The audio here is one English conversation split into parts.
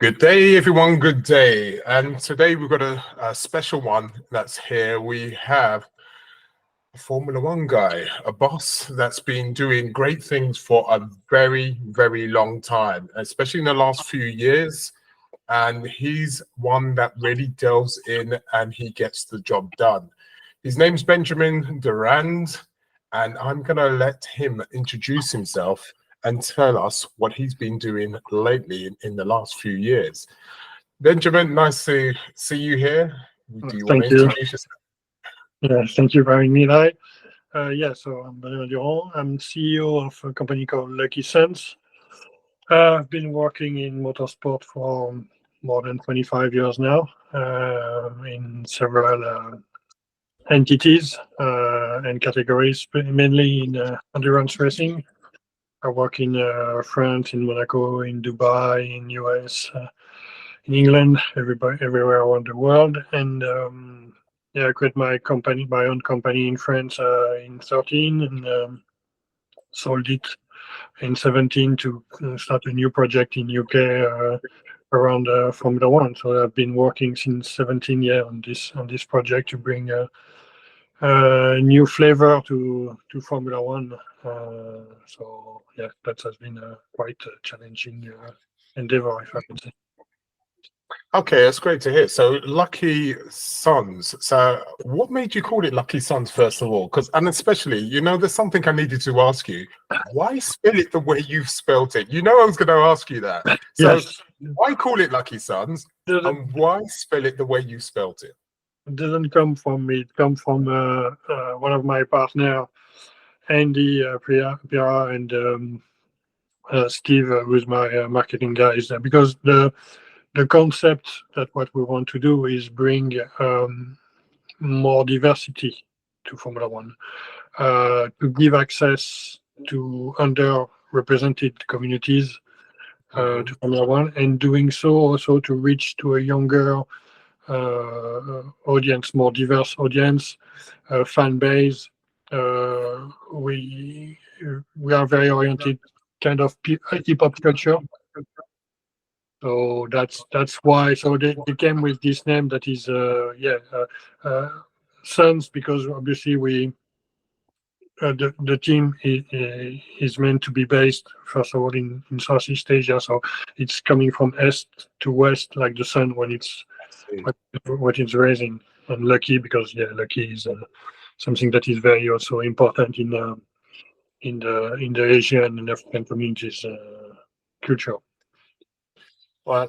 Good day, everyone. Good day. And today we've got a special one that's here. We have a Formula One guy, a boss that's been doing great things for a very, very long time, especially in the last few years. And he's one that really delves in and he gets the job done. His name's Benjamin Durand, and I'm going to let him introduce himself and tell us what he's been doing lately in the last few years. Benjamin, nice to see you here. Do you want to introduce yourself? Yeah, thank you for having me, Lai. So I'm Benjamin Durand. I'm CEO of a company called LkySunz. I've been working in motorsport for more than 25 years now, in several entities and categories, mainly in endurance racing. I work in France, in Monaco, in Dubai, in US, in England, everywhere around the world. And I created my own company in France in 13 and sold it in 17 to start a new project in UK around Formula One. So I've been working since 17 years on this project to bring a new flavor to Formula One. That has been quite a challenging endeavor, if I can say. Okay, that's great to hear. So LkySunz. So what made you call it LkySunz, first of all? And especially, there's something I needed to ask you. Why spell it the way you've spelled it? I was going to ask you that. So yes. Why call it LkySunz and why spell it the way you spelled it? It doesn't come from me. It comes from one of my partners, Andy Pira, and Steve, who's my marketing guys. Because the concept that what we want to do is bring more diversity to Formula One, to give access to underrepresented communities to Formula One, and doing so also to reach to a younger audience, more diverse audience, fan base. We are very oriented kind of hip-hop culture. So that's why. So they came with this name that is Suns, because obviously the team is meant to be based first of all in Southeast Asia. So it's coming from east to west like the sun when it's what it's raising. And lucky because lucky is something that is very also important in the Asian and African communities culture. Well,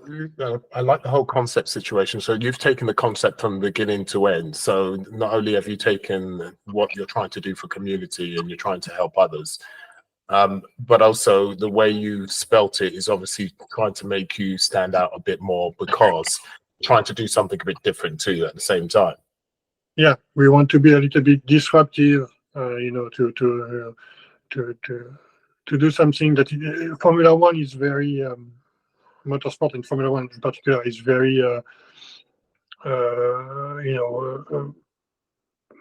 I like the whole concept situation. So you've taken the concept from beginning to end. So not only have you taken what you're trying to do for community and you're trying to help others, but also the way you spelt it is obviously trying to make you stand out a bit more, because trying to do something a bit different to you at the same time. Yeah, we want to be a little bit disruptive, to do something that Formula One is very motorsport, and Formula One in particular is very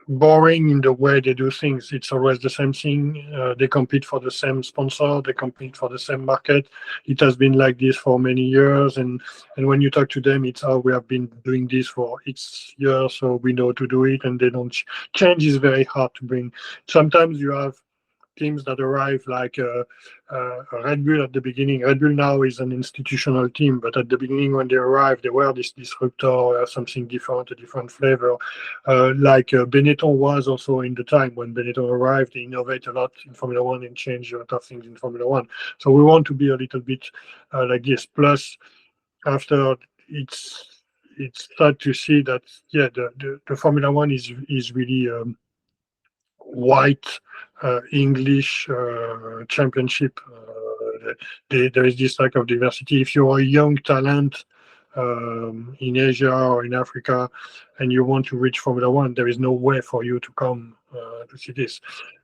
boring in the way they do things. It's always the same thing. They compete for the same sponsor, they compete for the same market. It has been like this for many years, and when you talk to them, it's how we have been doing this for X years, so we know to do it, and they don't change is very hard to bring. Sometimes you have teams that arrive like Red Bull at the beginning. Red Bull now is an institutional team, but at the beginning when they arrived, they were this disruptor, something different, a different flavor. Like Benetton was also in the time when Benetton arrived. They innovate a lot in Formula One and change a lot of things in Formula One. So we want to be a little bit like this. Plus, after it's sad to see that the Formula One is really white English championship. There is this lack of diversity. If you're a young talent in Asia or in Africa and you want to reach Formula One, there is no way for you to come to see this.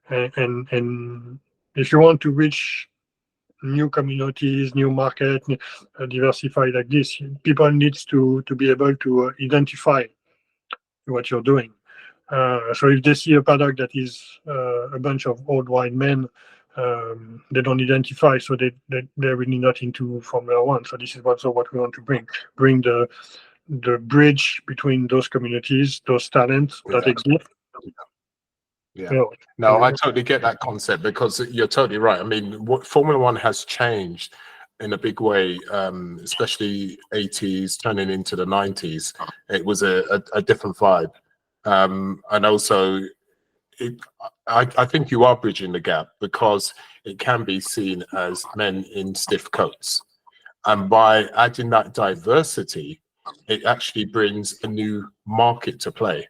And if you want to reach new communities, new market, diversify like this, people needs to be able to identify what you're doing. So if they see a paddock that is a bunch of old white men they don't identify, so they're really not into Formula One. So this is also what we want to bring the bridge between those communities, those talents that exist. Yeah. No, I totally get that concept, because you're totally right. I mean, what Formula One has changed in a big way, especially 80s turning into the 90s. It was a different vibe. And also, I think you are bridging the gap, because it can be seen as men in stiff coats. And by adding that diversity, it actually brings a new market to play.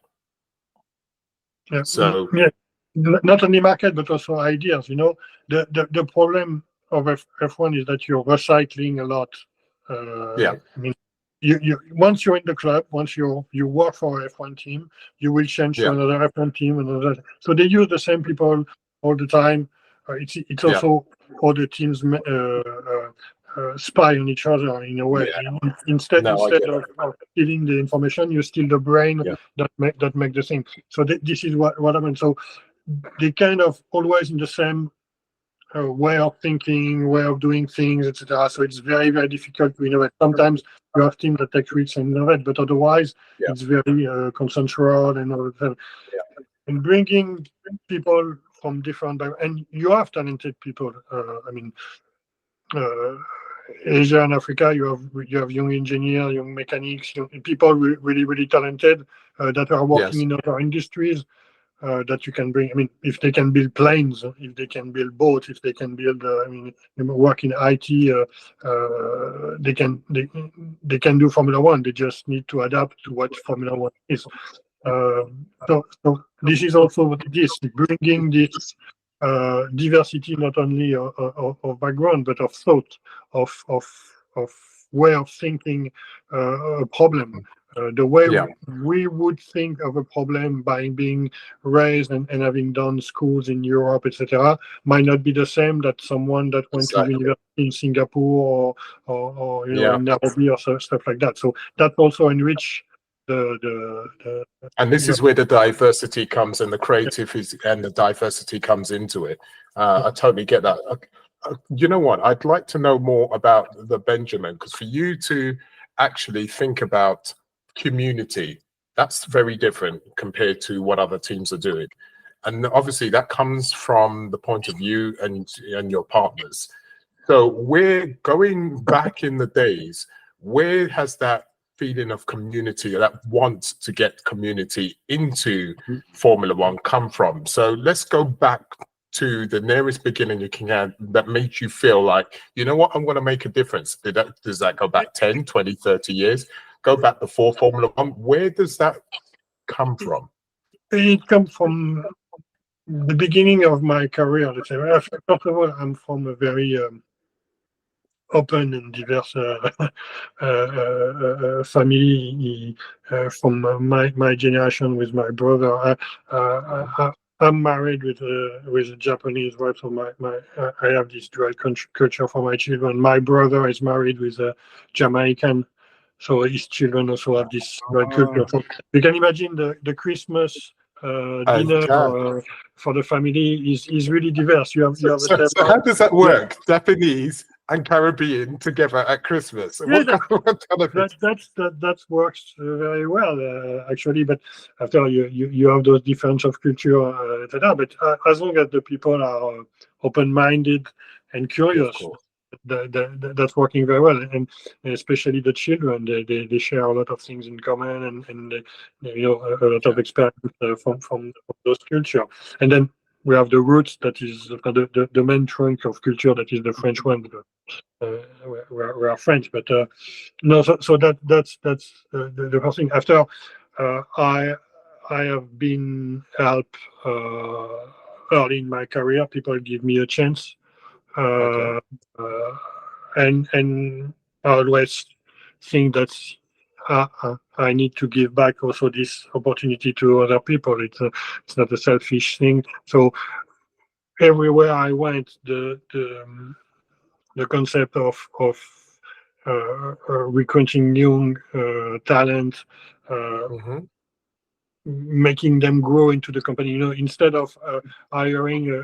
Yeah. So yeah, not only market, but also ideas. You know, the problem of F1 is that you're recycling a lot. yeah, I mean, you once you're in the club, once you work for a F1 team, you will change to another F1 team, another. So they use the same people all the time. It's also all the teams spy on each other in a way. Instead of stealing the information, you steal the brain that make the thing. So this is what I mean. So they kind of always in the same way of thinking, way of doing things, etc. So it's very, very difficult to innovate. Sometimes you have teams that take risks and innovate, but otherwise it's very consensual and all that. And bringing people from different, and you have talented people. I mean, Asia and Africa, you have young engineers, young mechanics, people really, really talented that are working in other industries. That you can bring. I mean, if they can build planes, if they can build boats, if they can build, work in IT, they can do Formula One. They just need to adapt to what Formula One is. So this is also what it is, bringing this diversity, not only of background, but of thought, of way of thinking a problem. The way we would think of a problem by being raised and having done schools in Europe, etc., might not be the same that someone that went to university in Singapore or in Nairobi or stuff like that. So that also enrich and this is where the diversity comes, and the creativity and the diversity comes into it. I totally get that. You know what? I'd like to know more about the Benjamin, because for you to actually think about community, that's very different compared to what other teams are doing. And obviously that comes from the point of view and your partners. So we're going back in the days, where has that feeling of community, that want to get community into Formula One come from? So let's go back to the nearest beginning you can have that made you feel like, you know what, I'm going to make a difference. Does that go back 10, 20, 30 years? Go back before Formula One? Where does that come from? It comes from the beginning of my career. Let's say, first of all, I'm from a very open and diverse family. From my generation with my brother, I'm married with a Japanese wife, so I have this dual culture for my children. My brother is married with a Jamaican, so his children also have this dual culture. So you can imagine the Christmas dinner for the family is really diverse. You have so how does that work? Japanese and Caribbean together at Christmas? That works very well, actually. But after you have those difference of culture, etc. But as long as the people are open-minded and curious, that's working very well. And especially the children, they share a lot of things in common, and a lot of experience from those culture. And then we have the roots, that is the main trunk of culture, that is the French one. We are French, but no. So that's the first thing. After I have been helped early in my career. People give me a chance, and I always think that I need to give back also this opportunity to other people. It's not a selfish thing. So everywhere I went, the concept of recruiting young talent making them grow into the company. Instead of hiring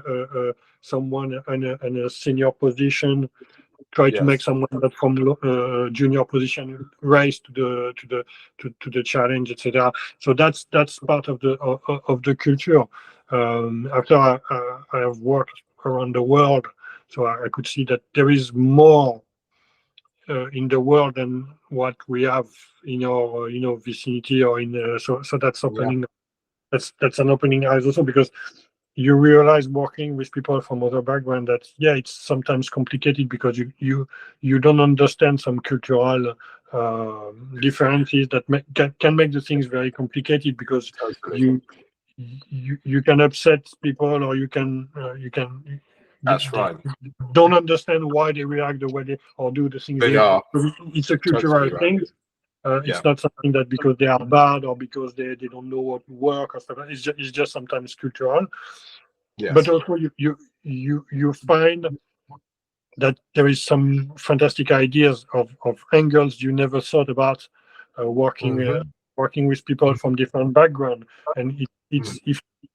someone in a senior position, try to make someone that from junior position rise to the challenge, etc. So that's part of the culture. After I have worked around the world, so I could see that there is more in the world than what we have in our vicinity or in so that's opening. That's an opening eyes also, because you realize working with people from other background that it's sometimes complicated because you don't understand some cultural differences that can make the things very complicated, because you can upset people, or you can That's right. don't understand why they react the way they or do the things They are. It's a cultural thing. It's not something that because they are bad or because they don't know what work or stuff. It's just sometimes cultural. Yes. But also you find that there is some fantastic ideas of angles you never thought about working with people from different background. And it's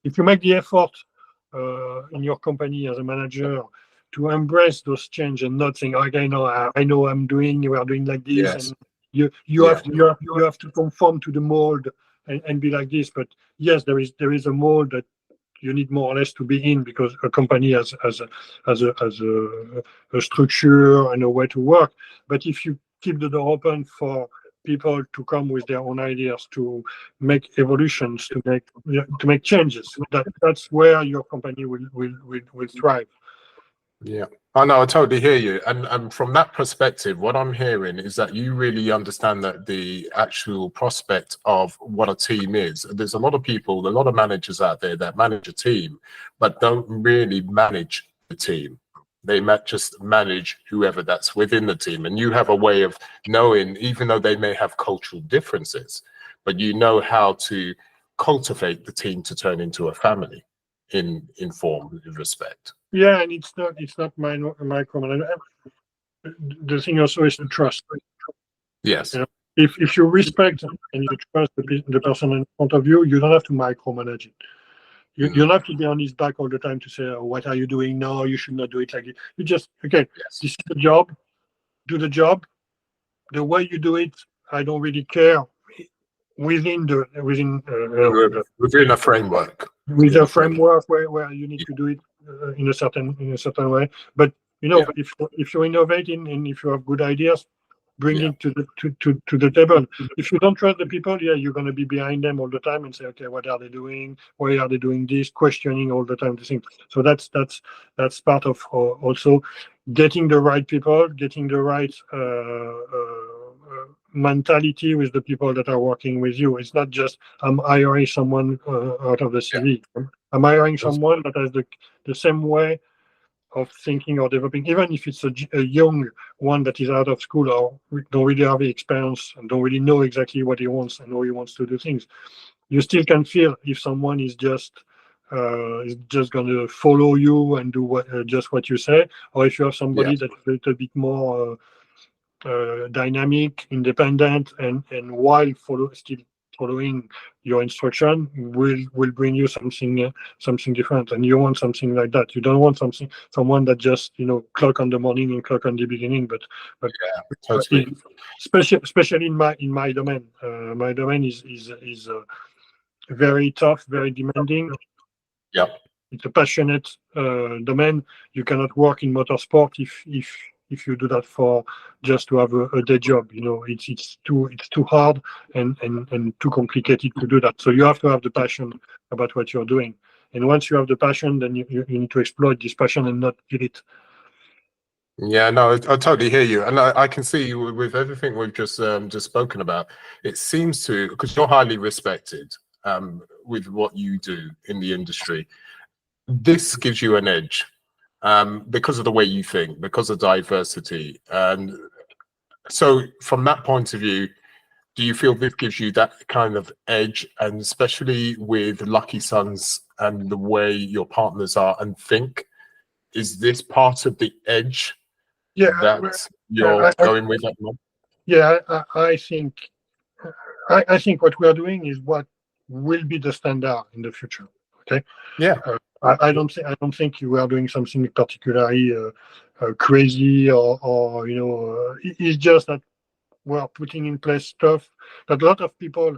if you make the effort in your company as a manager to embrace those change and not saying, okay, no, I know we are doing like this, and you have to conform to the mold and be like this. But yes, there is a mold that you need more or less to be in, because a company has a structure and a way to work. But if you keep the door open for people to come with their own ideas, to make evolutions, to make changes, that's where your company will thrive. Yeah, I know, I totally hear you. And from that perspective, what I'm hearing is that you really understand that the actual prospect of what a team is. There's a lot of people, a lot of managers out there that manage a team, but don't really manage the team. They just manage whoever that's within the team. And you have a way of knowing, even though they may have cultural differences, but you know how to cultivate the team to turn into a family in form, in respect. Yeah, and it's not micromanagement. The thing also is to trust. Yes. If you respect and you trust the person in front of you, you don't have to micromanage it. You don't have to be on his back all the time to say, oh, what are you doing now? You should not do it like this. You just, this is the job, do the job. The way you do it, I don't really care. Within a framework. With a framework where you need to do it in a certain way. But if you're innovating and if you have good ideas, bring it to the table. If you don't trust the people, you're going to be behind them all the time and say, okay, what are they doing? Why are they doing this? Questioning all the time the thing. So that's part of also getting the right people, getting the right mentality with the people that are working with you. It's not just I'm hiring someone out of the CV. I'm hiring someone that has the same way of thinking or developing, even if it's a young one that is out of school or don't really have the experience and don't really know exactly what he wants and how he wants to do things. You still can feel if someone is just going to follow you and do just what you say, or if you have somebody that's a little bit more dynamic, independent, and while still following your instruction, will bring you something different. And you want something like that. You don't want someone that just clock on the morning and clock on the beginning. But totally. Especially in my domain. My domain is very tough, very demanding. Yeah. It's a passionate domain. You cannot work in motorsport if you do that for just to have a day job. It's too hard and too complicated to do that. So you have to have the passion about what you're doing. And once you have the passion, then you need to exploit this passion and not kill it. Yeah, no, I totally hear you, and I can see with everything we've just spoken about. It seems to, because you're highly respected with what you do in the industry. This gives you an edge because of the way you think, because of diversity. And so from that point of view, do you feel this gives you that kind of edge, and especially with LkySunz and the way your partners are and think? Is this part of the edge that you're going with at the moment? Yeah, I think what we are doing is what will be the standard in the future. Okay. Yeah. I don't think you are doing something particularly crazy or it's just that we are putting in place stuff that a lot of people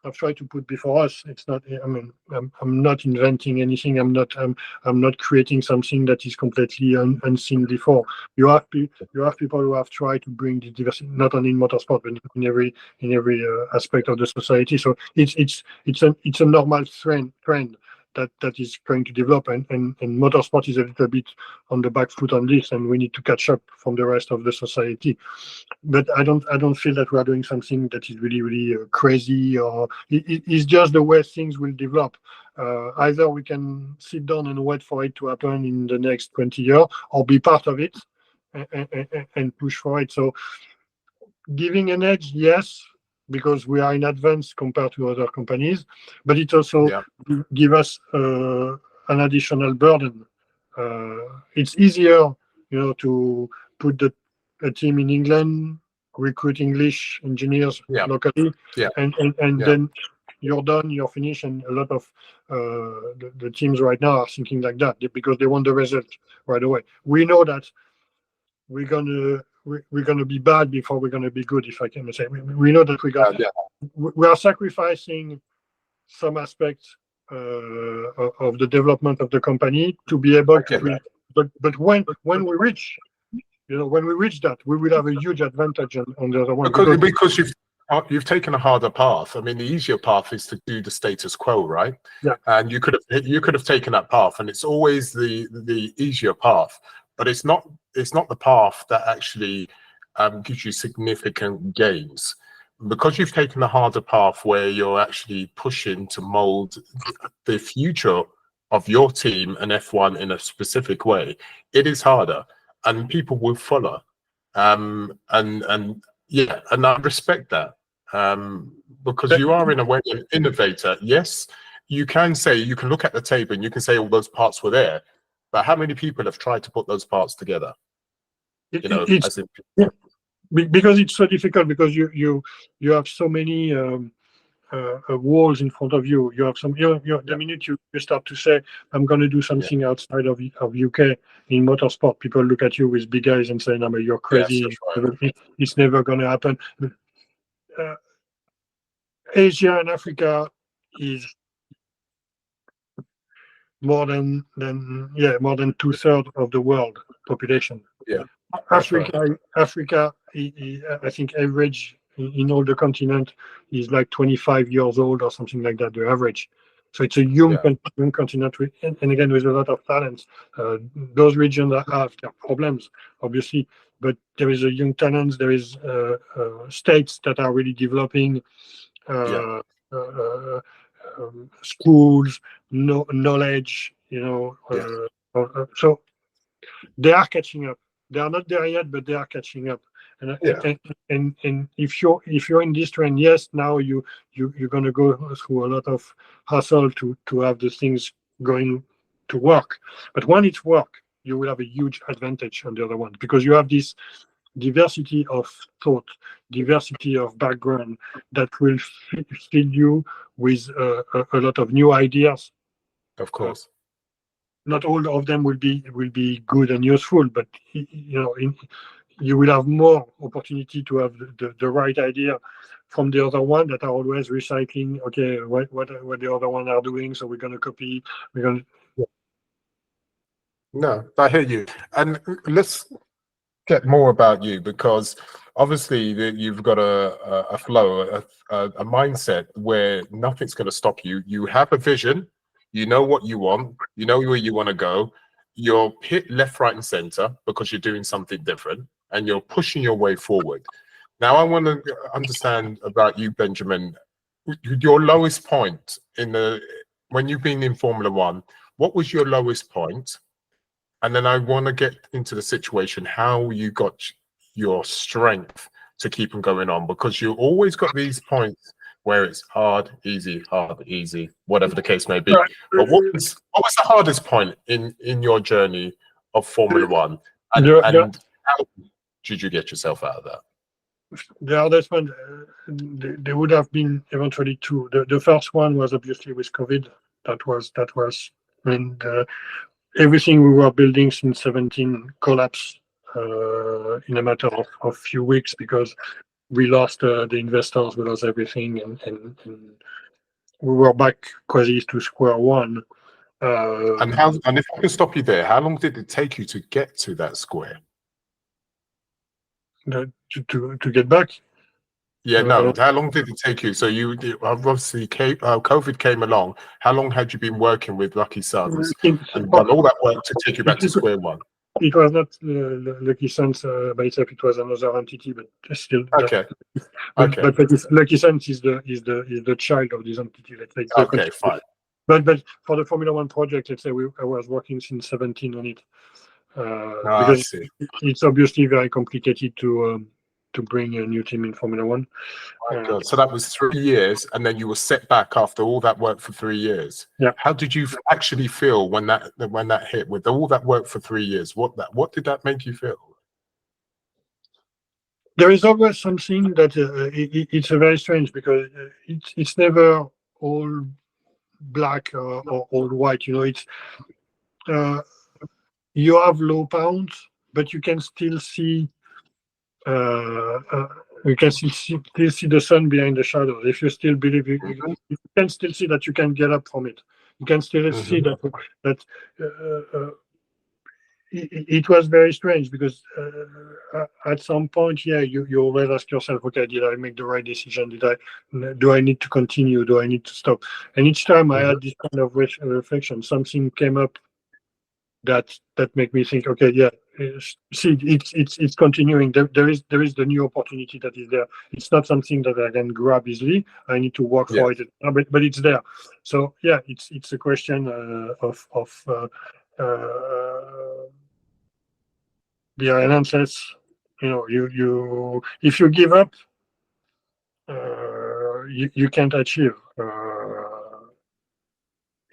have tried to put before us. It's not. I mean, I'm not inventing anything. I'm not creating something that is completely unseen before. You have people who have tried to bring the diversity, not only in motorsport, but in every aspect of the society. So it's a normal trend that is going to develop, and motorsport is a little bit on the back foot on this, and we need to catch up from the rest of the society. But I don't feel that we are doing something that is really crazy, or it's just the way things will develop. Either we can sit down and wait for it to happen in the next 20 years, or be part of it and push for it. So giving an edge, yes, because we are in advance compared to other companies, but it also give us an additional burden. It's easier, to put a team in England, recruit English engineers locally, and then you're done, you're finished, and a lot of the teams right now are thinking like that because they want the result right away. We know that we're gonna be bad before we're gonna be good, if I can say. We know that we are sacrificing some aspects of the development of the company to be able to be. But when we reach that, we will have a huge advantage on the other one. Because you've taken a harder path. I mean, the easier path is to do the status quo, right? Yeah. And you could have taken that path, and it's always the easier path. But it's not the path that actually gives you significant gains. Because you've taken the harder path where you're actually pushing to mold the future of your team and F1 in a specific way, it is harder, and people will follow. And I respect that, because you are in a way an innovator. Yes, you can look at the table and you can say all those parts were there. But how many people have tried to put those parts together? Because it's so difficult, because you have so many walls in front of you. You have some. The minute you start to say, "I'm going to do something outside of UK in motorsport," people look at you with big eyes and say, "No, but you're crazy. Yes, it's never going to happen." Asia and Africa is more than 2/3 of the world population. Yeah, Africa, I think average in all the continent is like 25 years old or something like that, the average. So it's a young continent, and again with a lot of talents. Those regions have their problems, obviously, but there is a young talents. There is states that are really developing. Schools, knowledge, so they are catching up. They are not there yet, but they are catching up. And if you're in this trend, yes, now you're going to go through a lot of hassle to have the things going to work. But when it's work, you will have a huge advantage on the other one, because you have this diversity of thought, diversity of background that will fill you with a lot of new ideas. Of course, not all of them will be good and useful, but you will have more opportunity to have the right idea from the other one that are always recycling. Okay, what the other one are doing, so we're going to copy. No, I hear you, and let's get more about you, because obviously you've got a flow, a mindset where nothing's going to stop you. You have a vision, you know what you want, you know where you want to go. You're hit left, right, and center because you're doing something different, and you're pushing your way forward. Now, I want to understand about you, Benjamin. Your lowest point when you've been in Formula One, what was your lowest point? And then I want to get into the situation, how you got your strength to keep them going on, because you always got these points where it's hard, easy, whatever the case may be. But what was the hardest point in your journey of Formula One? And how did you get yourself out of that? The hardest one, there would have been eventually two. The first one was obviously with COVID. That was, I mean, everything we were building since 17 collapsed in a matter of few weeks because we lost the investors, we lost everything, and we were back quasi to square one. And if I can stop you there, how long did it take you to get to that square? To get back? Yeah, no. How long did it take you? So you obviously COVID came along. How long had you been working with LkySunz and done all that work to take you back to square one? It was not LkySunz by itself. It was another entity, but still. Okay. But LkySunz is the child of this entity. Let's say. Okay, fine. But for the Formula One project, let's say I was working since 17 on it. Because it's obviously very complicated to bring a new team in Formula One. My God. So that was 3 years, and then you were set back after all that work for 3 years. Yeah. How did you actually feel when that hit? With all that work for 3 years, what did that make you feel? There is always something that it's very strange because it's never all black or all white. You know, it's you have low pounds, but you can still see. You can still see the sun behind the shadows. If you still believe, you can still see that you can get up from it. You can still see that it was very strange because at some point, yeah, you always ask yourself, okay, did I make the right decision? Do I need to continue? Do I need to stop? And each time I had this kind of reflection, something came up that make me think, okay, yeah, see, it's continuing. There is the new opportunity that is there. It's not something that I can grab easily. I need to work for it, but it's there. So yeah, it's a question of the relentless. You know, you if you give up, you can't achieve.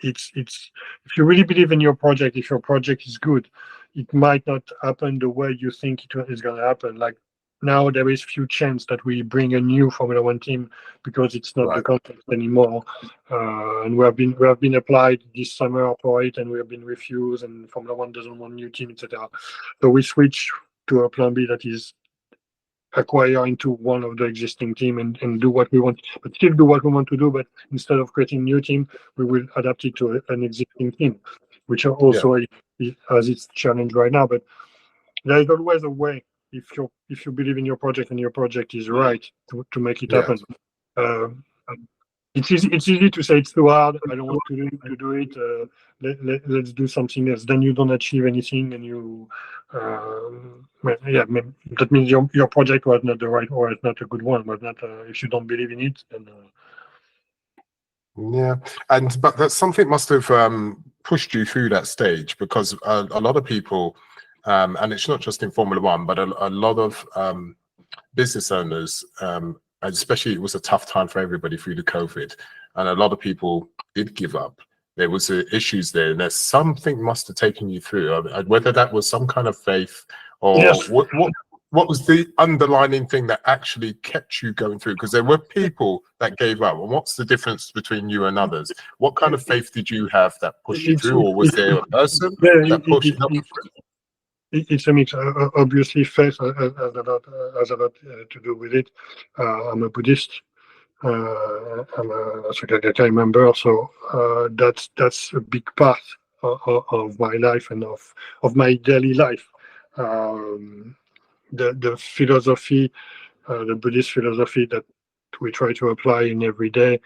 It's if you really believe in your project, if your project is good, it might not happen the way you think it is going to happen. Like now, there is few chance that we bring a new Formula One team because it's not the context anymore, and we have been applied this summer for it, and we have been refused, and Formula One doesn't want new team, etc. So we switch to a plan B that is acquire into one of the existing team and do what we want, but still do what we want to do. But instead of creating a new team, we will adapt it to an existing team, which are also has its challenge right now. But there is always a way if you believe in your project and your project is right to make it happen. It's easy to say it's too hard. I don't want to do it. Let's do something else. Then you don't achieve anything, and you, that means your project was not the right, or it's not a good one. But not if you don't believe in it, then. But that something must have pushed you through that stage, because a lot of people, and it's not just in Formula One, but a lot of business owners. Especially, it was a tough time for everybody through the COVID, and a lot of people did give up. There was issues there, and there's something must have taken you through. Whether that was some kind of faith, or what was the underlying thing that actually kept you going through? Because there were people that gave up. And what's the difference between you and others? What kind of faith did you have that pushed you through, or was there a person that pushed you through? It's a mix. Obviously, faith has a lot to do with it. I'm a Buddhist. I'm a Secretary member, so that's a big part of my life and of my daily life. The philosophy, the Buddhist philosophy that we try to apply in every day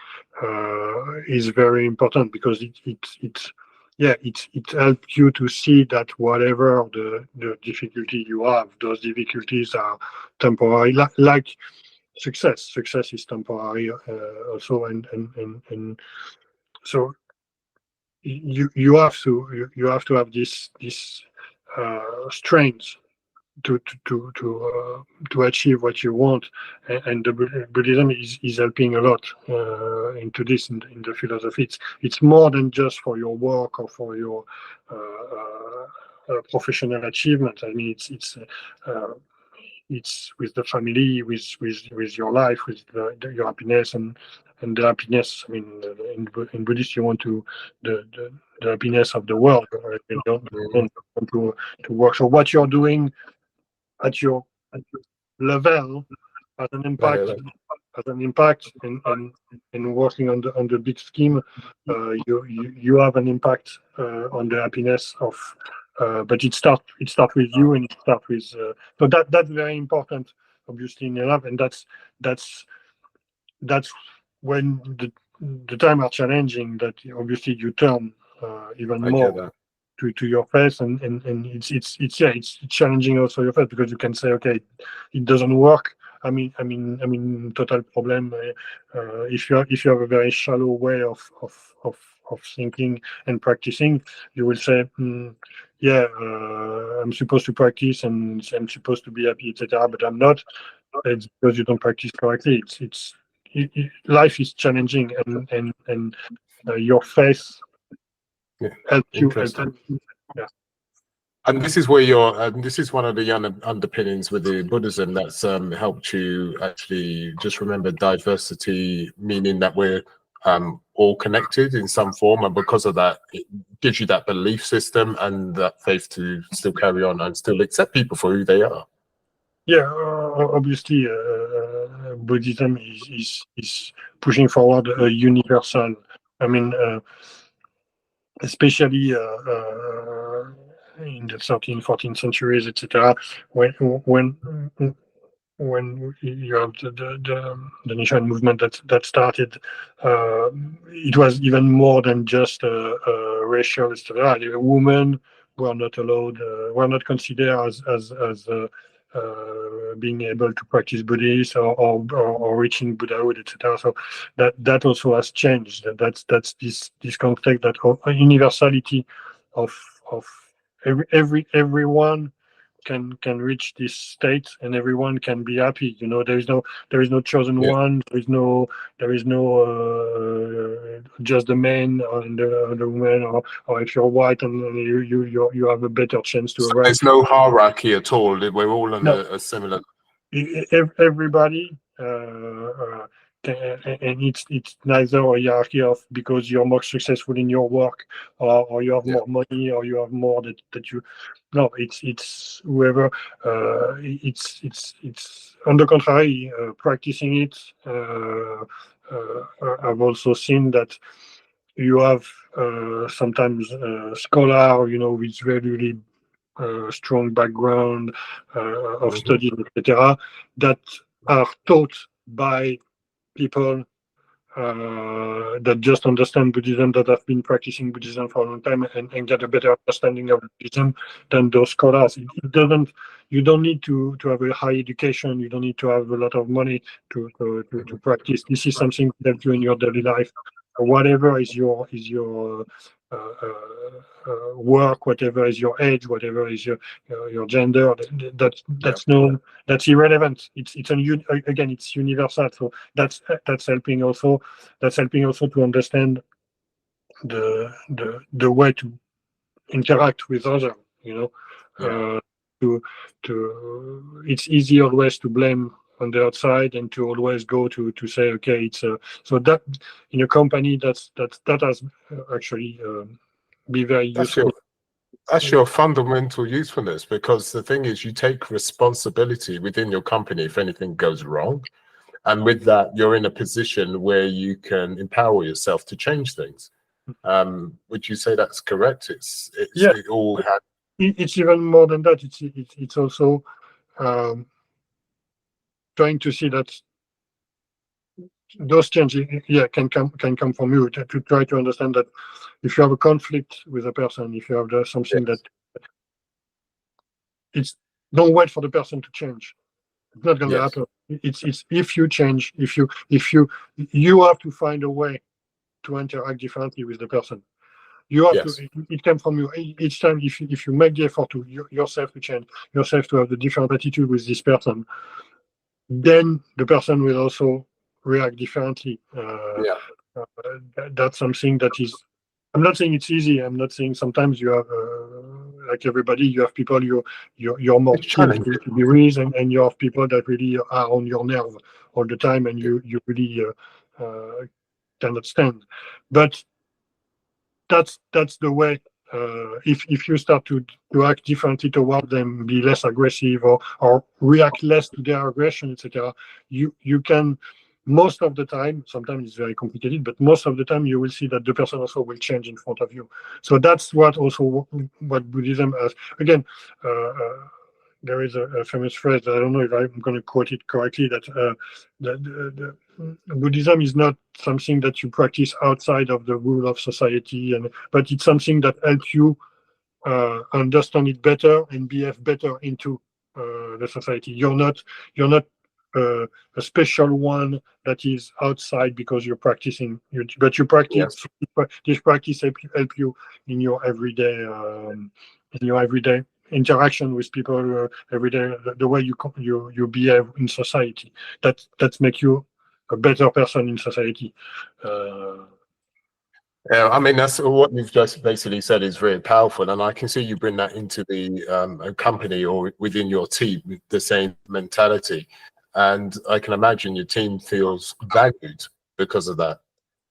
is very important, because it helps you to see that whatever the difficulty you have, those difficulties are temporary. Like success is temporary also, and so you have to have this strength to achieve what you want, and the Buddhism is helping a lot into this in the philosophy. It's more than just for your work or for your professional achievement. I mean, it's with the family, with your life, with your happiness and the happiness. I mean, in Buddhist, you want to the happiness of the world. Right? You don't want to work. So what you're doing at your level has an impact. In working on the big scheme, you have an impact on the happiness of. But it start with you, and it start with. So that's very important, obviously, in your life, and that's when the time are challenging. That obviously you turn even more to your face, and it's challenging also your face, because you can say, okay, it doesn't work. I mean, total problem. If you have a very shallow way of thinking and practicing, you will say, yeah, I'm supposed to practice and I'm supposed to be happy, etc. But I'm not. It's because you don't practice correctly. Life is challenging, and your face helps you. Yeah. And this is where this is one of the underpinnings with the Buddhism that's helped you actually just remember diversity, meaning that we're all connected in some form, and because of that, it gives you that belief system and that faith to still carry on and still accept people for who they are. Yeah, obviously, Buddhism is pushing forward a universal. I mean, especially in the 13th, 14th centuries, etc. When you have the nation movement that started, it was even more than just racial, etc. Women were not allowed, were not considered as being able to practice Buddhism or reaching Buddhahood, etc. So that also has changed. That's this concept, that universality of everyone can reach this state, and everyone can be happy. You know, there is no chosen one. There is no just the man and the woman, or if you're white and you have a better chance to arrive. There's no hierarchy at all. We're all on a similar. Everybody. And it's neither a hierarchy of because you're more successful in your work, or you have more money, or you have more that you. No, it's whoever. It's on the contrary, practicing it. I've also seen that you have sometimes scholar, with very strong background of studies, etc., that are taught by people that just understand Buddhism, that have been practicing Buddhism for a long time, and get a better understanding of Buddhism than those scholars. You don't need to have a high education. You don't need to have a lot of money to practice. This is something that you in your daily life, whatever is your work, whatever is your age, whatever is your gender. That's irrelevant. It's universal. So that's helping also. That's helping also to understand the way to interact with others. It's easy always to blame on the outside, and to always go to say, okay, it's so that in a company that has actually be very useful. That's your fundamental usefulness, because the thing is, you take responsibility within your company if anything goes wrong, and with that, you're in a position where you can empower yourself to change things. Would you say that's correct? It all had. It's even more than that. It's also trying to see that those changes can come from you, to try to understand that if you have a conflict with a person, if you have something that it's, don't wait for the person to change. It's not going to happen. It's if you change, if you have to find a way to interact differently with the person. You have to. It comes from you each time. If you make the effort to yourself to change yourself, to have the different attitude with this person, then the person will also react differently. That's something that is. I'm not saying it's easy. I'm not saying sometimes you have like everybody, you have people you're more chill to be with, and you have people that really are on your nerve all the time, and you really cannot stand. But that's the way. If you start to act differently toward them, be less aggressive or react less to their aggression, etc., you can, most of the time, sometimes it's very complicated, but most of the time you will see that the person also will change in front of you. So that's what Buddhism has. Again, there is a famous phrase, I don't know if I'm going to quote it correctly, that the Buddhism is not something that you practice outside of the rule of society, but it's something that helps you understand it better and behave better into the society. You're not a special one that is outside because you're practicing, but you practice. Yes. This practice help you in your everyday interaction with people every day. The way you behave in society, that makes you a better person in society. Yeah, I mean, that's what you've just basically said is very powerful, and I can see you bring that into the company or within your team, the same mentality. And I can imagine your team feels valued because of that.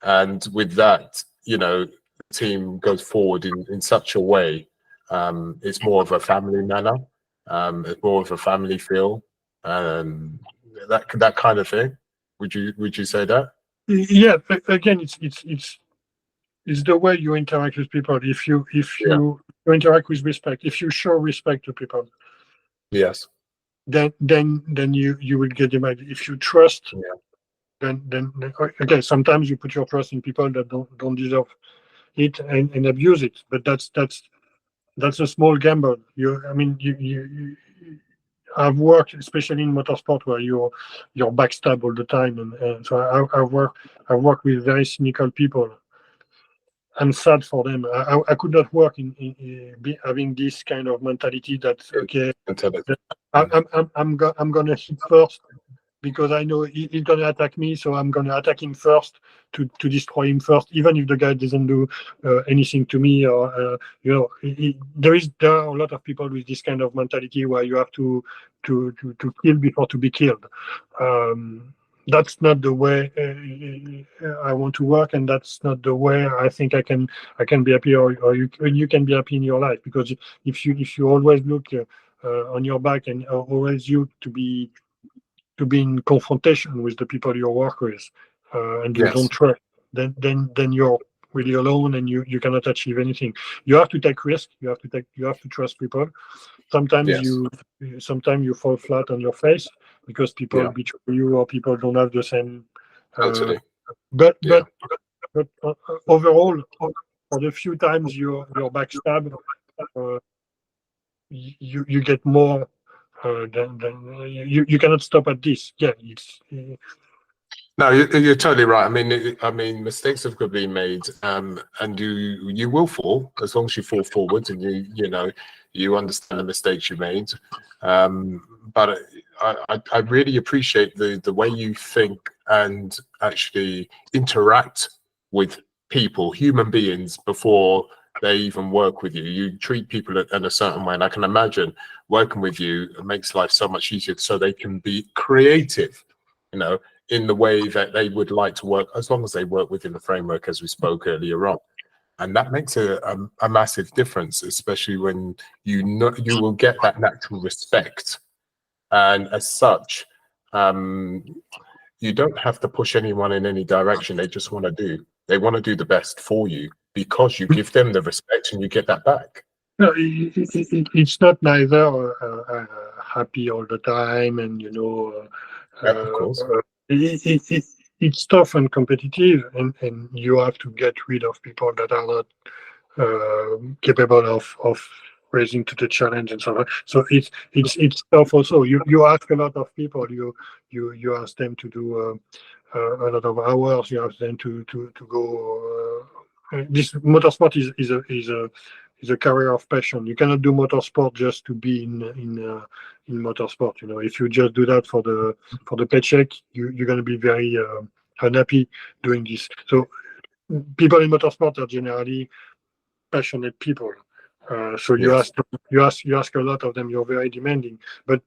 And with that, you know, the team goes forward in such a way. It's more of a family manner. It's more of a family feel. That kind of thing. Would you say that? Yeah. Again, it's the way you interact with people. If you interact with respect, if you show respect to people, yes, then you will get them. If you trust, then okay, sometimes you put your trust in people that don't deserve it and abuse it. But that's a small gamble. I've worked, especially in motorsport, where you're backstabbed all the time, and so I work with very cynical people. I'm sad for them. I could not work in having this kind of mentality that okay, I'm gonna hit first because I know he's gonna attack me, so I'm gonna attack him first to destroy him first, even if the guy doesn't do anything to me. Or there are a lot of people with this kind of mentality where you have to kill before to be killed. That's not the way I want to work, and that's not the way I think I can be happy, or you can be happy in your life. Because if you always look on your back and always you to be in confrontation with the people you work with, and you don't trust, then you're really alone, and you cannot achieve anything. You have to take risk. You have to trust people. Sometimes you fall flat on your face because people betray you, or people don't have the same. But overall, for the few times you're backstabbed, you get more than you cannot stop at this. Yeah, it's. No, you're totally right. I mean, mistakes have got to be made, and you will fall as long as you fall forward and you understand the mistakes you made. But I really appreciate the way you think and actually interact with people, human beings, before they even work with you. You treat people in a certain way, and I can imagine working with you makes life so much easier, so they can be creative, in the way that they would like to work, as long as they work within the framework, as we spoke earlier on. And that makes a massive difference, especially when you will get that natural respect. And as such, you don't have to push anyone in any direction. They just want to do the best for you, because you give them the respect and you get that back. No, it's not neither happy all the time, and of course. It's tough and competitive, and you have to get rid of people that are not capable of raising to the challenge and so on. So it's tough also. You ask a lot of people. You ask them to do a lot of hours. You ask them to go. This motorsport is a career of passion. You cannot do motorsport just to be in motorsport. If you just do that for the paycheck, you're going to be very unhappy doing this. So people in motorsport are generally passionate people. So Yes. you ask a lot of them. You're very demanding, but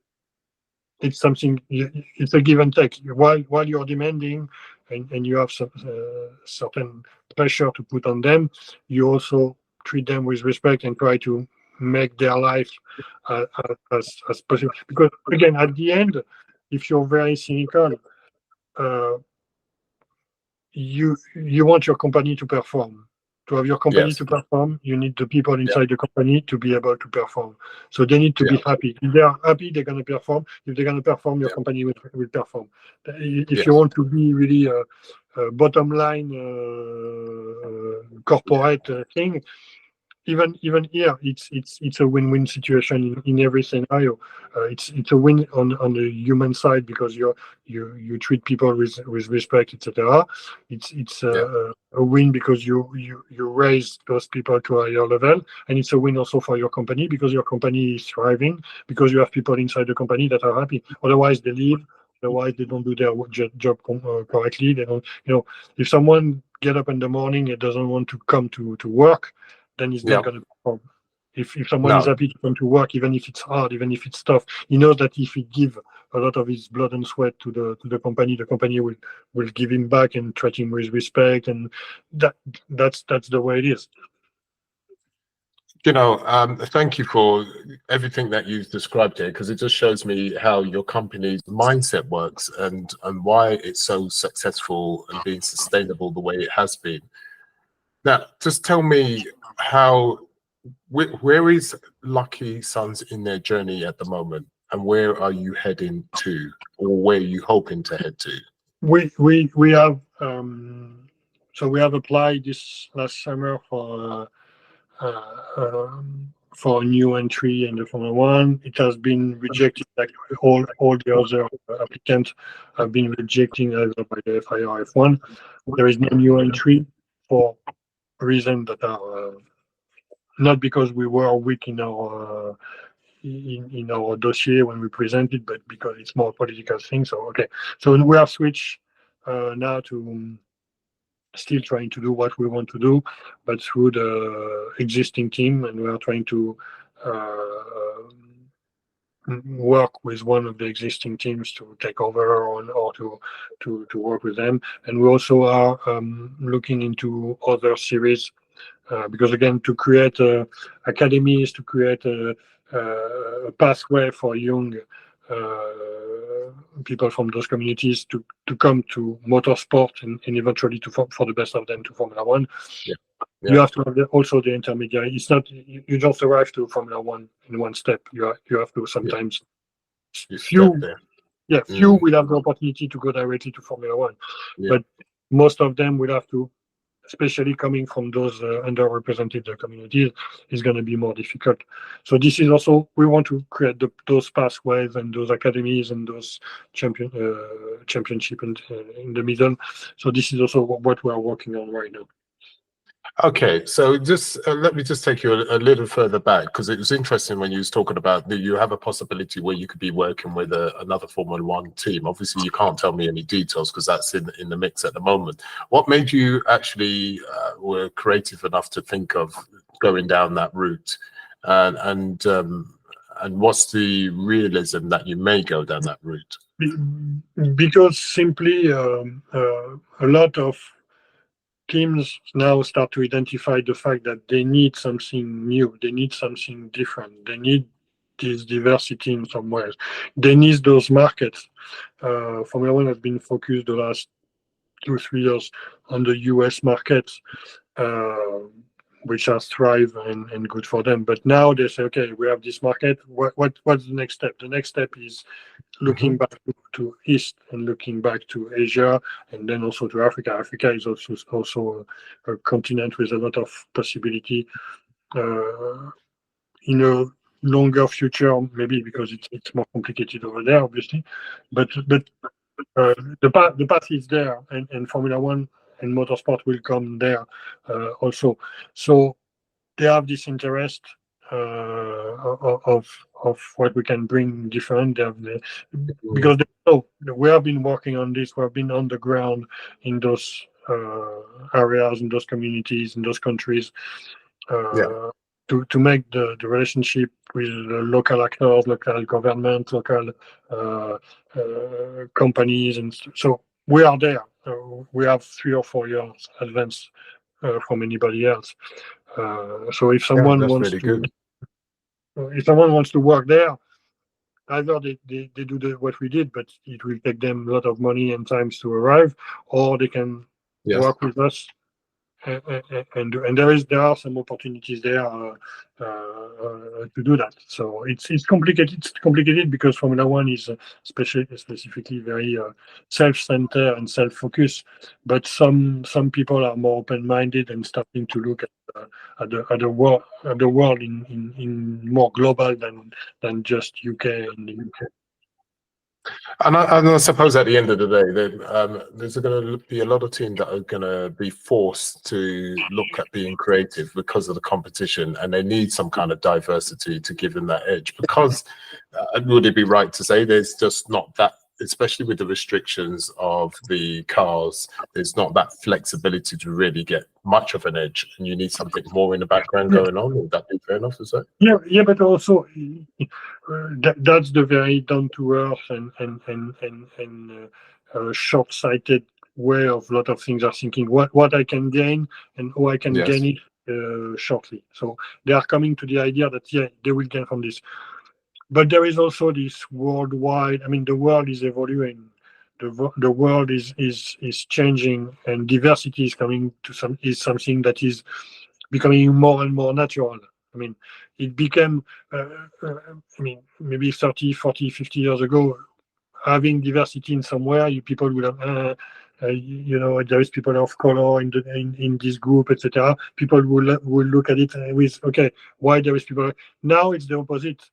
it's something. It's a give and take. While you're demanding, and you have some certain pressure to put on them, you also treat them with respect and try to make their life as possible. Because again, at the end, if you're very cynical, uh, you want your company to perform. To have your company Yes. to perform, you need the people Yeah. inside the company to be able to perform. So they need to be Yeah. happy. If they are happy, they're going to perform. If they're going to perform, your Yeah. company will perform. If you Yes. want to be really a bottom line corporate thing, even here, it's a win-win situation in every scenario. It's a win on the human side because you treat people with respect, etc. It's Yeah. a win because you raise those people to a higher level, and it's a win also for your company because your company is thriving because you have people inside the company that are happy. Otherwise, they leave. Otherwise, they don't do their job correctly. They don't. If someone get up in the morning and doesn't want to come to work, then he's not Yeah. going to perform. If someone is No. happy to come to work, even if it's hard, even if it's tough, he knows that if he give a lot of his blood and sweat to the company will give him back and treat him with respect, and that's the way it is. Thank you for everything that you've described here, because it just shows me how your company's mindset works and why it's so successful and being sustainable the way it has been. Now, just tell me where is LkySunz in their journey at the moment, and where are you heading to, or where are you hoping to head to? We have we have applied this last summer for a new entry in the Formula One. It has been rejected, like all the other applicants have been rejecting either by the FIA or F1. There is no new entry for reasons that are not because we were weak in our dossier when we presented, but because it's more political thing. So okay, so we have switched now to still trying to do what we want to do, but through the existing team, and we are trying to work with one of the existing teams to take over or to work with them. And we also are looking into other series because again, to create academies, to create a pathway for young people from those communities to come to motorsport and eventually for the best of them to Formula One. Yeah. You have to have also the intermediary. It's not you don't arrive to Formula One in one step. You have to sometimes You few step there. few will have the opportunity to go directly to Formula One, but most of them will have to, especially coming from those underrepresented communities, is going to be more difficult. So this is also, we want to create those pathways and those academies and those championship in the middle. So this is also what we are working on right now. Okay, so just let me just take you a little further back, because it was interesting when you was talking about that you have a possibility where you could be working with another Formula One team. Obviously, you can't tell me any details because that's in the mix at the moment. What made you actually were creative enough to think of going down that route, and what's the realism that you may go down that route? Because simply a lot of teams now start to identify the fact that they need something new, they need something different, they need this diversity in some ways, they need those markets. Formula One has been focused the last 2-3 years on the US markets, which has thrived and good for them. But now they say, okay, we have this market. What's the next step? The next step is looking back to East and looking back to Asia, and then also to Africa. Africa is also a continent with a lot of possibility in a longer future, maybe because it's more complicated over there, obviously. But the path is there, and Formula One and motorsport will come there also. So they have this interest of what we can bring different. Because we have been working on this. We have been on the ground in those areas, in those communities, in those countries. to make the relationship with the local actors, local government, local companies, and so we are there. We have 3 or 4 years advance from anybody else. So if someone that's wants really to, good. if someone wants to work there, either they do what we did, but it will take them a lot of money and times to arrive, or they can work with us. And there are some opportunities there to do that. So it's complicated. It's complicated because Formula One is specifically very self-centered and self-focused. But some people are more open-minded and starting to look at the world in more global than just UK and the UK. And I suppose at the end of the day, there's going to be a lot of teams that are going to be forced to look at being creative because of the competition, and they need some kind of diversity to give them that edge. Because would it be right to say there's just not that, especially with the restrictions of the cars, there's not that flexibility to really get much of an edge, and you need something more in the background going on? Would that be fair enough to say? Yeah, but also that's the very down to earth and short-sighted way of a lot of things are thinking what I can gain and how I can gain it shortly. So they are coming to the idea that they will gain from this. But there is also this worldwide. I mean, the world is evolving. The world is changing, and diversity is coming to is something that is becoming more and more natural. I mean, it became. I mean, maybe 30, 40, 50 years ago, having diversity in somewhere, people would have. There is people of color in this group, etc. People will look at it with, okay, why there is people. Now it's the opposite.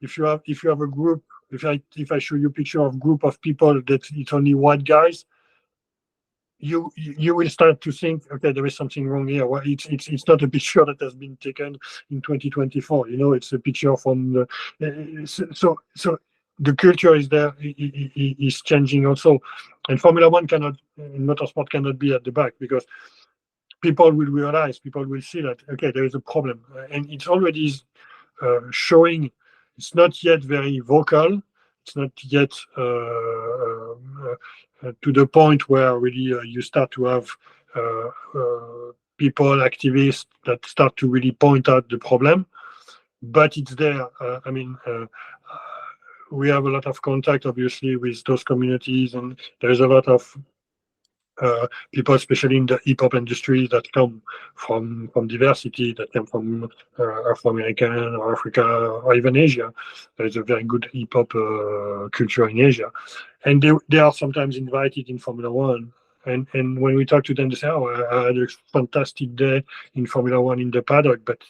If you have a group, if I show you a picture of a group of people that it's only white guys, you will start to think, okay, there is something wrong here. Well, it's not a picture that has been taken in 2024. It's a picture from the so the culture is there is changing also, and Formula One in motorsport cannot be at the back, because people will see that, okay, there is a problem, and it's already showing. It's not yet very vocal. It's not yet to the point where really you start to have people, activists, that start to really point out the problem. But it's there. We have a lot of contact, obviously, with those communities, and there's a lot of people, especially in the hip-hop industry, that come from diversity, that come from Afro-American or Africa or even Asia. There's a very good hip-hop culture in Asia. And they are sometimes invited in Formula One. And when we talk to them, they say, oh, I had a fantastic day in Formula One in the paddock, but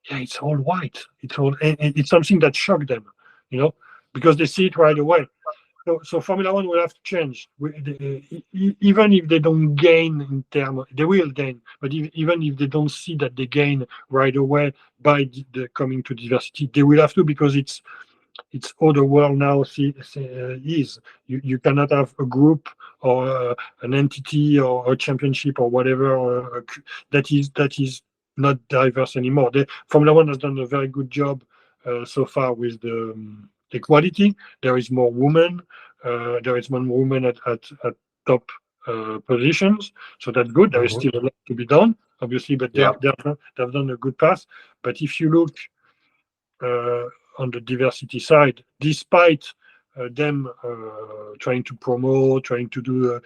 yeah, it's all white. It's something that shocked them, because they see it right away. So Formula One will have to change. Even if they don't gain in terms, they will gain. But even if they don't see that they gain right away by the coming to diversity, they will have to, because it's how the world now is. You cannot have a group or an entity or a championship or whatever that is not diverse anymore. Formula One has done a very good job so far with the equality. There is more women. There is more women at top positions, so that's good. There is still a lot to be done, obviously, but they've done a good path. But if you look on the diversity side, despite them trying to promote, trying to do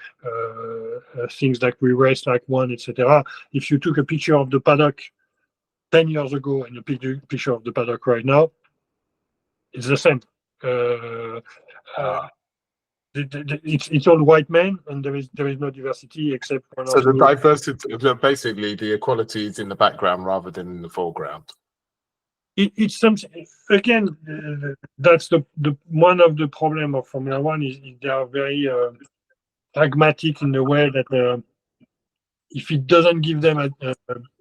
things like we race like one, etc. If you took a picture of the paddock 10 years ago and a picture of the paddock right now, it's the same. It's all white men, and there is no diversity except for. So the diversity, basically, the equality is in the background rather than in the foreground. It's something. Again, that's the one of the problem of Formula One is they are very pragmatic in the way that if it doesn't give them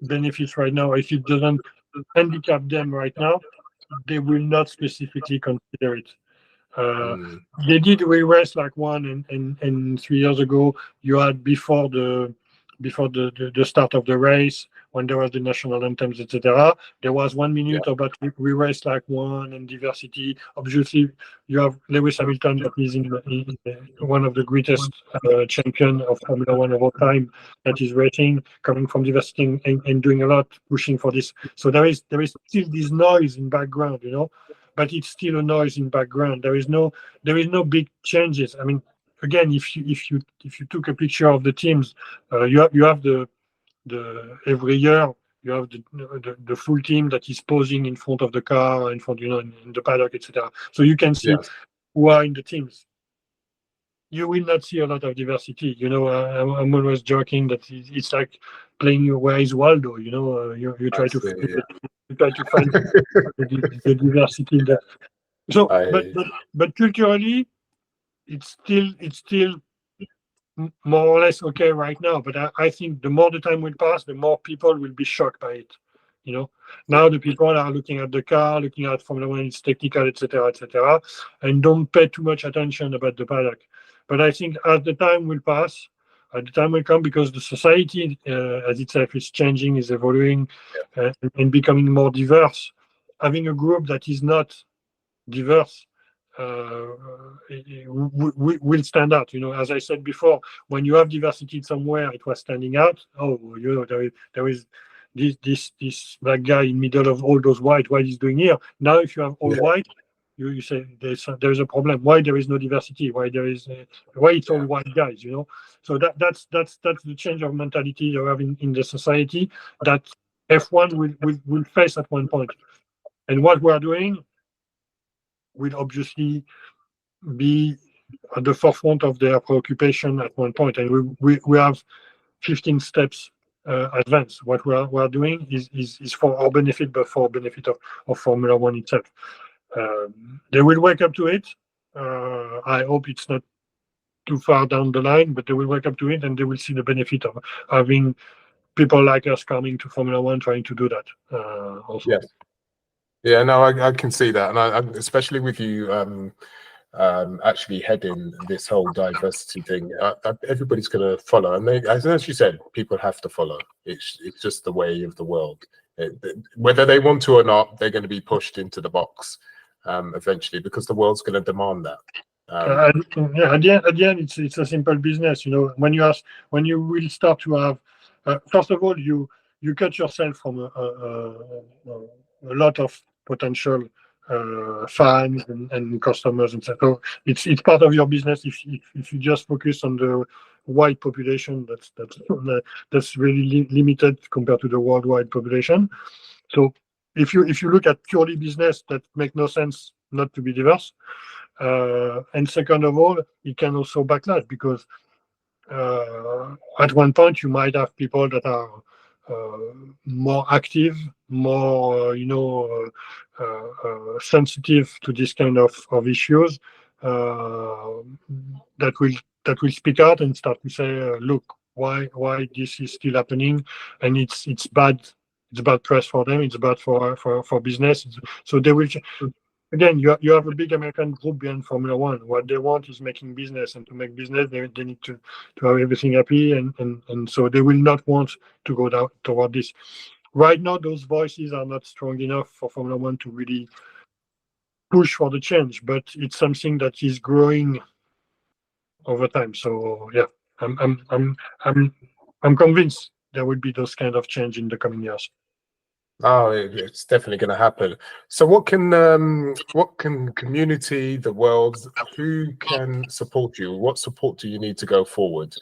benefits right now, if it doesn't handicap them right now, they will not specifically consider it. They did race like one, and 3 years ago you had before the start of the race when there was the national anthems, etc. There was 1 minute about we race like one and diversity. Obviously, you have Lewis Hamilton that is in one of the greatest champion of Formula One of all time that is racing, coming from diversity and doing a lot, pushing for this. So there is still this noise in background, but it's still a noise in background. There is no big changes. I mean, again, if you took a picture of the teams, you have the every year you have the full team that is posing in front of the car, in front, in the paddock, etc. So you can see who are in the teams. You will not see a lot of diversity. I'm always joking that it's like playing Where is Waldo. You try to find the diversity in that. So, but culturally, it's still more or less okay right now. But I think the more the time will pass, the more people will be shocked by it. Now the people are looking at the car, looking at Formula One, it's technical, etc., and don't pay too much attention about the paddock. But I think as the time will pass, the time will come, because the society as itself is changing, is evolving, and becoming more diverse. Having a group that is not diverse will stand out. As I said before, when you have diversity somewhere, it was standing out. There is this black guy in middle of all those white. What he's doing here now? If you have all white, you say there's a problem. Why there is no diversity? Why it's all white guys? So that's the change of mentality you have in the society that F1 will face at one point. And what we are doing will obviously be at the forefront of their preoccupation at one point. And we have 15 steps advance. What we are doing is for our benefit, but for benefit of Formula One itself. They will wake up to it. I hope it's not too far down the line, but they will wake up to it, and they will see the benefit of having people like us coming to Formula One, trying to do that also. Yes. Yeah, no, I can see that, and I especially with you actually heading this whole diversity thing, everybody's going to follow, and as you said, people have to follow. It's just the way of the world. Whether they want to or not, they're going to be pushed into the box eventually, because the world's going to demand that. At the end, it's a simple business. When you will start to have, first of all, you cut yourself from a lot of potential fans and customers, and so it's part of your business. If you just focus on the white population, that's really limited compared to the worldwide population. So if you look at purely business, that make no sense not to be diverse. And second of all, it can also backlash, because at one point you might have people that are more active, more sensitive to this kind of issues, that will speak out and start to say, look, why this is still happening, and it's bad. It's bad press for them. It's bad for business. So they will. Again, you have a big American group behind Formula One. What they want is making business, and to make business, they need to have everything happy, and so they will not want to go down toward this. Right now, those voices are not strong enough for Formula One to really push for the change, but it's something that is growing over time. So yeah, I'm convinced there will be those kind of change in the coming years. Oh, it's definitely going to happen. So what can community, the world, who can support you? What support do you need to go forward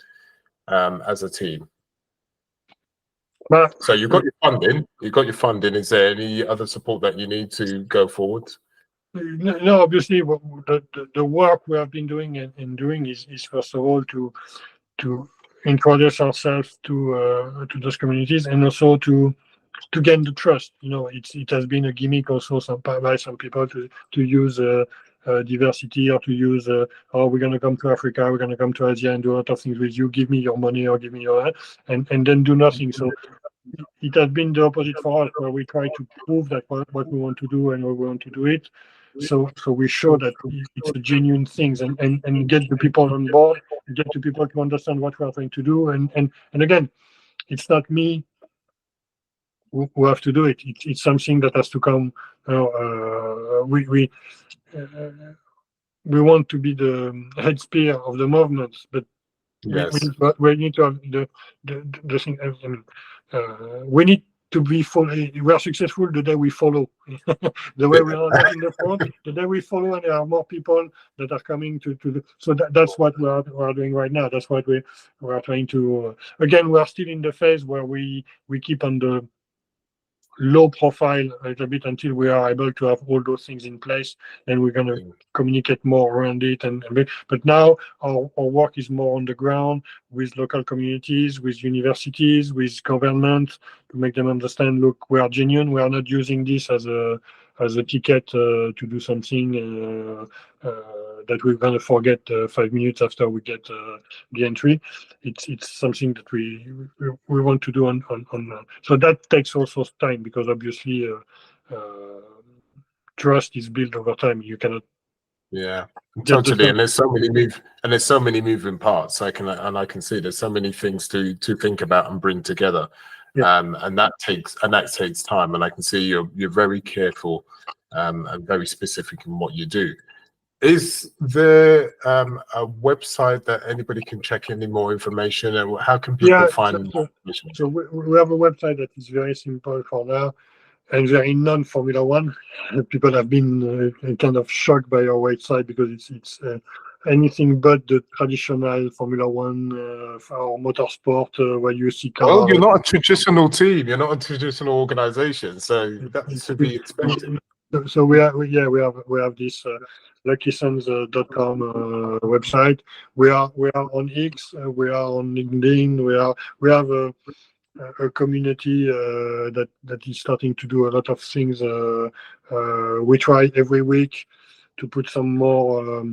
as a team? So you've got your funding. Is there any other support that you need to go forward? No, obviously the work we have been doing and doing is first of all to introduce ourselves to those communities, and also to gain the trust. It has been a gimmick also by some people to use diversity, or to use we're going to come to Africa, we're going to come to Asia and do a lot of things with you, give me your money or give me your and then do nothing. So it has been the opposite for us, where we try to prove that what we want to do and how we want to do it. So we show that it's a genuine things, and get the people on board, get the people to understand what we are trying to do. And again, it's not me we have to do it. It's something that has to come. We want to be the head spear of the movement, but Yes. we need to have the thing. We need to be we are successful the day we follow. The way we are not in the front, the day we follow, and there are more people that are coming to the. So that's what we are doing right now. That's what we are trying to. Again, we are still in the phase where we keep on the low profile a little bit until we are able to have all those things in place, and we're going to communicate more around it. But now our work is more on the ground with local communities, with universities, with government, to make them understand, look, we are genuine. We are not using this as a ticket to do something that we're going to forget 5 minutes after we get the entry. It's something that we want to do on so that takes also time, because obviously trust is built over time. You cannot. Yeah, totally. And there's so many moving parts. I can see there's so many things to think about and bring together. Yeah. And that takes time. And I can see you're very careful and very specific in what you do. Is there a website that anybody can check any more information, and how can people find more information? So we have a website that is very simple for now and very non-Formula One. People have been kind of shocked by our website, because it's anything but the traditional Formula One or motorsport where you see cars. Well, you're not a traditional team. You're not a traditional organization, so that's to be expected. So we have this LkySunz.com website. We are on X. We are on LinkedIn. We have a community that is starting to do a lot of things. We try every week to put some more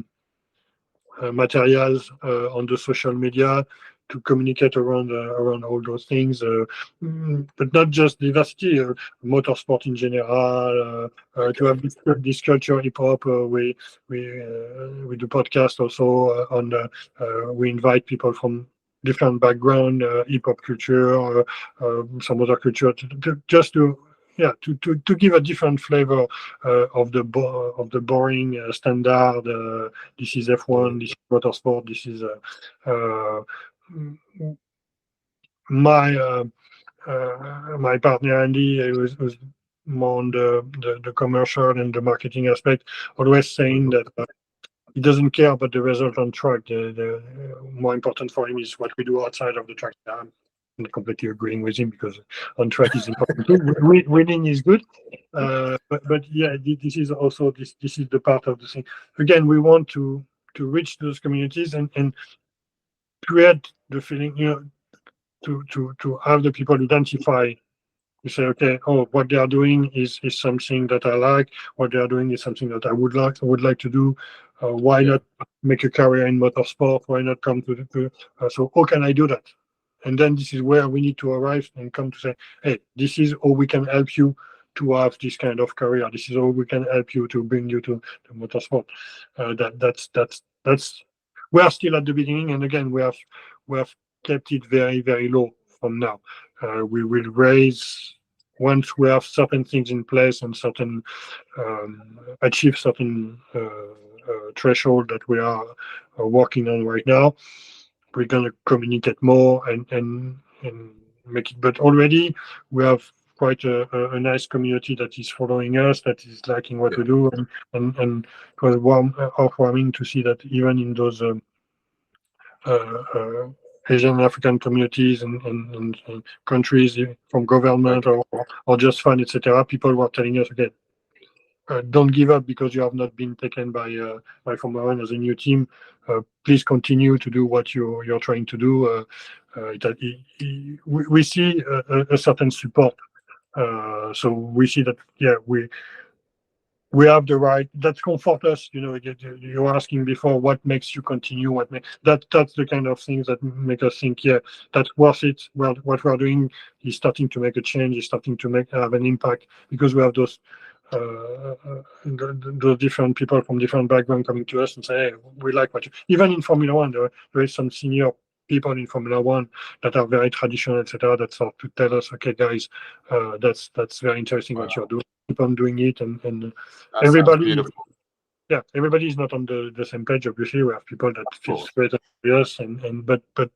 materials on the social media to communicate around all those things, but not just diversity, motorsport in general. To have this culture, hip hop. We do podcast also we invite people from different background, hip hop culture, some other culture, to give a different flavor of the boring standard. This is F1, this is motorsport, this is my partner Andy was more on the commercial and the marketing aspect, always saying that he doesn't care about the result on track. The more important for him is what we do outside of the track. I'm not completely agreeing with him, because on track is important too. Winning is good, but yeah, this is also this is the part of the thing. Again, we want to reach those communities and create the feeling, to have the people identify. You say, okay, what they are doing is something that I like. What they are doing is something that I would like to do. Why not make a career in motorsport? Why not come to so how can I do that? And then this is where we need to arrive and come to say, hey, this is how we can help you to have this kind of career. This is how we can help you to bring you to motorsport. That's we are still at the beginning, and again, we have kept it very, very low from now. We will raise once we have certain things in place and certain achieve certain threshold that we are working on right now. We're going to communicate more and make it. But already we have quite a nice community that is following us, that is liking what we do, and it was heartwarming to see that even in those Asian African communities and countries, from government or just fun, etc., people were telling us, okay, don't give up because you have not been taken by Formula One as a new team. Please continue to do what you're trying to do. We see a certain support. So we see that, we have the right. That comforts us. You were asking before, what makes you continue? That's the kind of things that make us think, that's worth it. Well, what we're doing is starting to make a change. Is starting to have an impact, because we have those different people from different backgrounds coming to us and say, hey, we like what you. Even in Formula One, there is some senior people in Formula One that are very traditional, etc., that start to tell us, okay, guys, that's very interesting what you're doing. Keep on doing it, and everybody, yeah, everybody is not on the same page. Obviously, we have people that feel great with us, but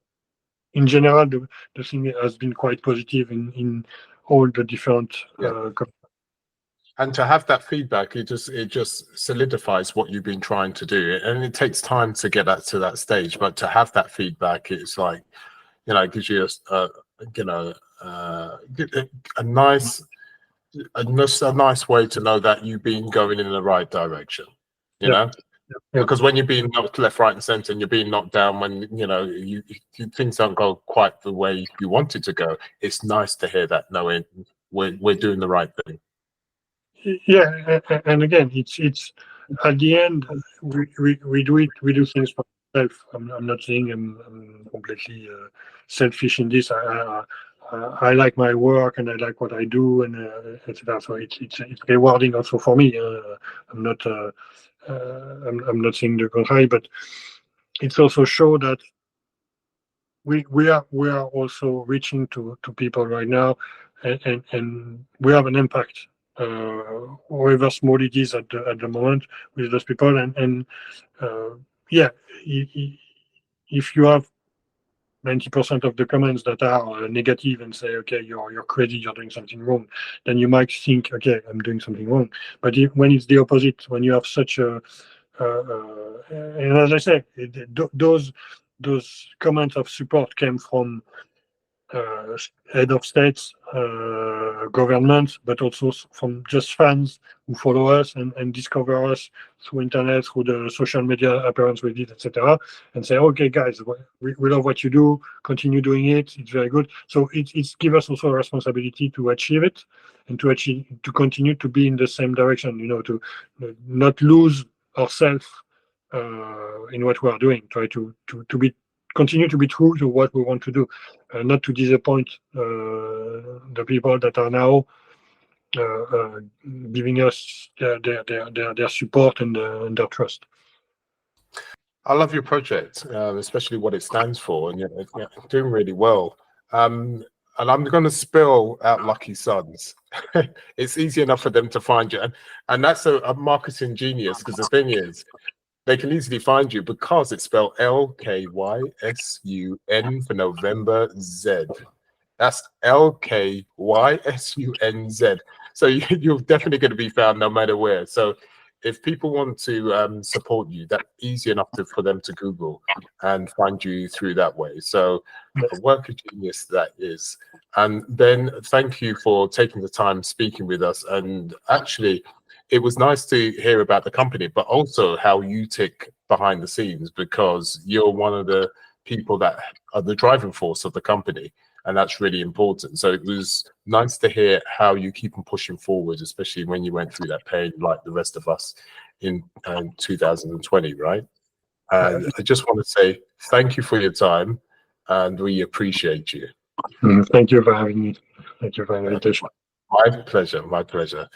in general, the thing has been quite positive in all the different. And to have that feedback, it just solidifies what you've been trying to do, and it takes time to get that to that stage. But to have that feedback, it's like, you know, it gives you a nice way to know that you've been going in the right direction. You know, because when you're being knocked left, right, and center, and you're being knocked down when you things don't go quite the way you want it to go, it's nice to hear that, knowing we're doing the right thing. Yeah, and again, it's at the end we do things for ourselves. I'm not saying I'm completely selfish in this. I like my work and I like what I do, and etc. So it's rewarding also for me. I'm not saying the contrary, but it's also show that we are also reaching to people right now, and we have an impact. However small it is at the moment with those people, and yeah, if you have 90% of the comments that are negative and say, okay, you're crazy, you're doing something wrong, then you might think, okay, I'm doing something wrong. But when it's the opposite, when you have such a and as I say, those comments of support came from head of states, governments, but also from just fans who follow us and discover us through internet, through the social media appearance we did, etc., and say, okay, guys, we love what you do, continue doing it, it's very good. So it's give us also a responsibility to achieve it, and to continue to be in the same direction, to not lose ourselves in what we are doing, try to continue to be true to what we want to do, not to disappoint the people that are now giving us their support and their trust. I love your project, especially what it stands for, and you're doing really well. And I'm going to spell out LkySunz. It's easy enough for them to find you, and that's a marketing genius, because the thing is, they can easily find you because it's spelled LkySun for November Z. That's LkySunz. So you're definitely going to be found no matter where. So if people want to support you, that's easy enough for them to Google and find you through that way. So a work of genius that is. And Ben, thank you for taking the time speaking with us. And actually, it was nice to hear about the company, but also how you tick behind the scenes, because you're one of the people that are the driving force of the company, and that's really important. So it was nice to hear how you keep on pushing forward, especially when you went through that pain like the rest of us in 2020, right? And I just want to say thank you for your time, and we appreciate you. Thank you for having me. Thank you for the invitation. My pleasure. My pleasure.